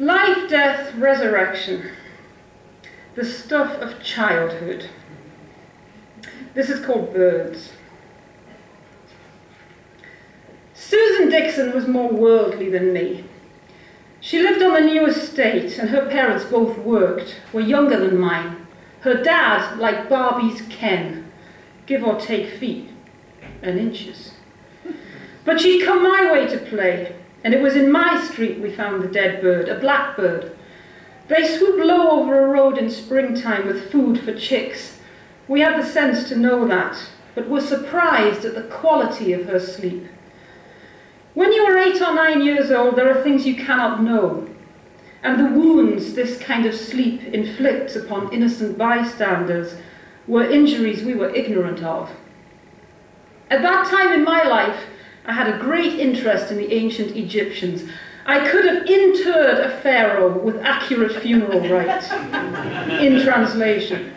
Life, death, resurrection. The stuff of childhood. This is called birds. Susan Dixon was more worldly than me. She lived on the new estate, and her parents both worked, were younger than mine. Her dad, like Barbie's Ken, give or take feet and inches. But she'd come my way to play, and it was in my street we found the dead bird, a blackbird. They swoop low over a road in springtime with food for chicks. We had the sense to know that, but were surprised at the quality of her sleep. When you are 8 or 9 years old, there are things you cannot know, and the wounds this kind of sleep inflicts upon innocent bystanders were injuries we were ignorant of. At that time in my life, I had a great interest in the ancient Egyptians. I could have interred a pharaoh with accurate funeral rites, in translation.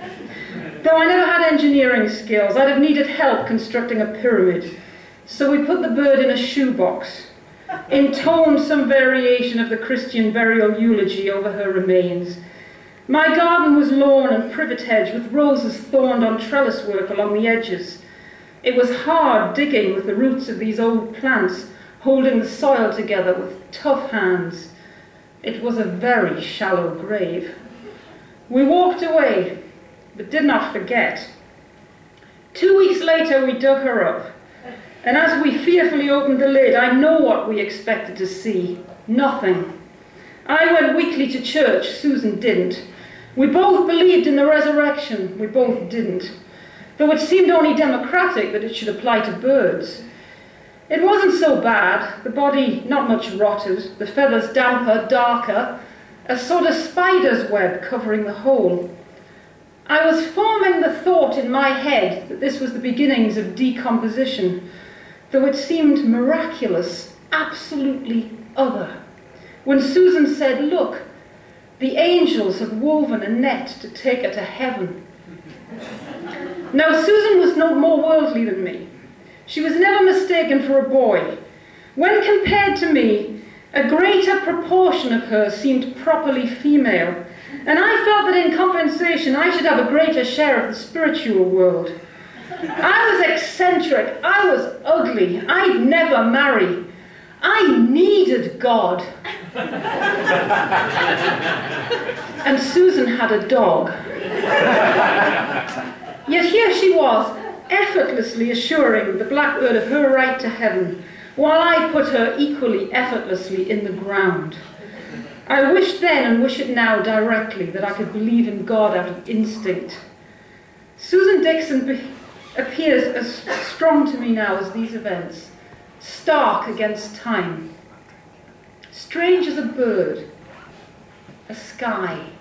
Though I never had engineering skills, I'd have needed help constructing a pyramid. So we put the bird in a shoebox, intoned some variation of the Christian burial eulogy over her remains. My garden was lawn and privet hedge with roses thorned on trellis work along the edges. It was hard digging with the roots of these old plants, holding the soil together with tough hands. It was a very shallow grave. We walked away, but did not forget. 2 weeks later, we dug her up, and as we fearfully opened the lid, I know what we expected to see. Nothing. I went weekly to church, Susan didn't. We both believed in the resurrection, we both didn't. Though it seemed only democratic that it should apply to birds. It wasn't so bad, the body not much rotted, the feathers damper, darker, a sort of spider's web covering the whole. I was forming the thought in my head that this was the beginnings of decomposition, though it seemed miraculous, absolutely other, when Susan said, "Look, the angels have woven a net to take her to heaven." Now, Susan was no more worldly than me. She was never mistaken for a boy. When compared to me, a greater proportion of her seemed properly female, and I felt that in compensation I should have a greater share of the spiritual world. I was eccentric, I was ugly, I'd never marry. I needed God. And Susan had a dog. Yet here she was, effortlessly assuring the blackbird of her right to heaven, while I put her equally effortlessly in the ground. I wished then and wish it now directly that I could believe in God out of instinct. Susan Dixon appears as strong to me now as these events, stark against time, strange as a bird, a sky.